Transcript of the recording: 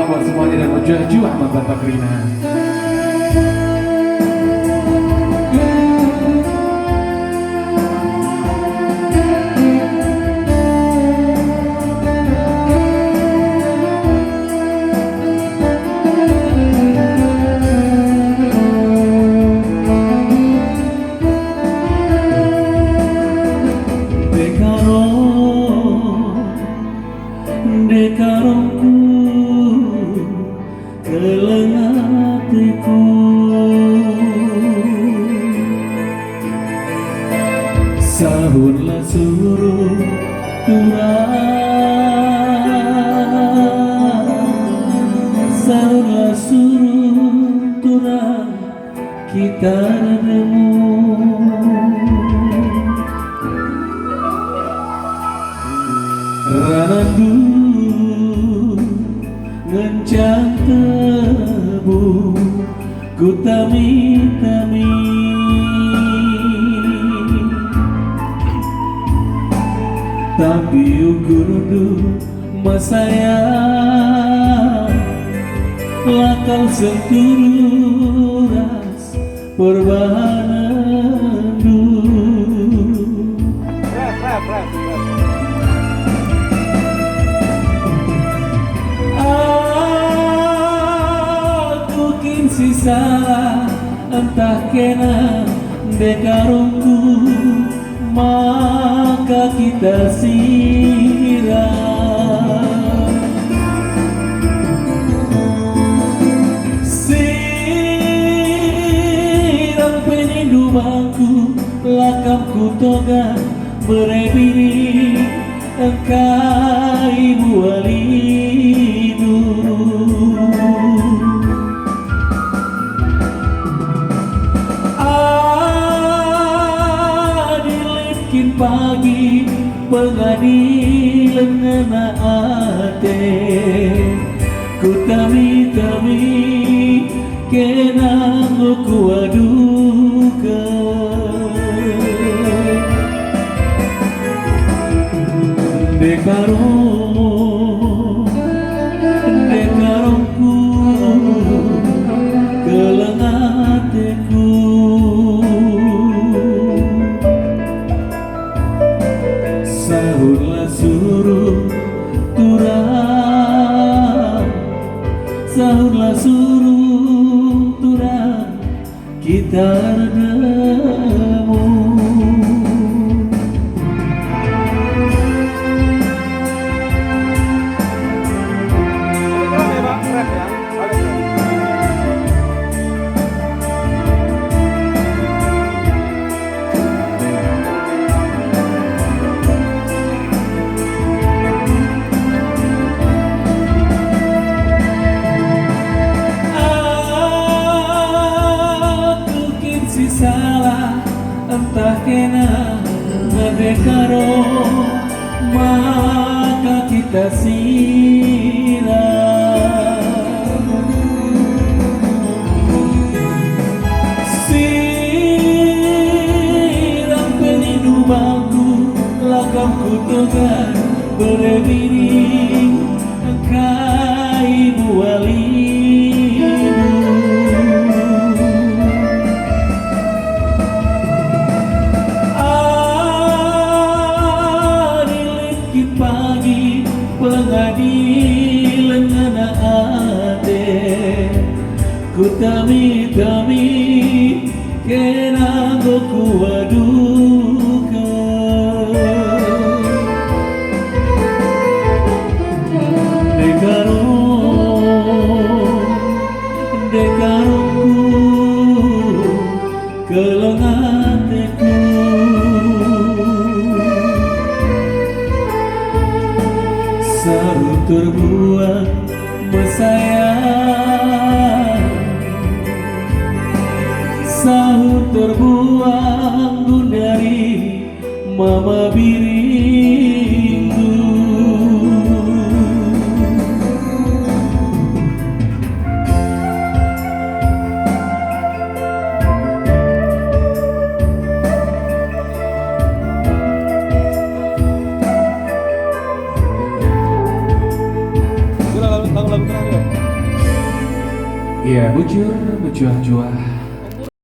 buat semuanya dan berjuang Ahmad Bakrina. Dekarongku kelengatiku sahurlah suruh turang, sahurlah suruh turang kita nemu ranandu ngencang tebu ku tami-tami tapi ukurudu masaya lakal senturas perbahanandu sisa entah kena dekarungku maka kita siram penindumanku lakamku toga berebiri engkau ibu walidu pagi pengadilan ngena ate ku tami-tami kena ku aduka dekarongku kelengateku sahurlah suruh turang, sahurlah suruh turang kita redemu salah entah kena ngedekaro maka kita siram penindumanku lakamku toga berebiri engkau ibu walidu pagi pengadilan ngena ate ku tami-tami kena ku aduka dekarongku kelengateku sahur terbuang mesayang sahur terbuang dari mama biringku lagu terakhir. Iya, bujur, bujuah-juah.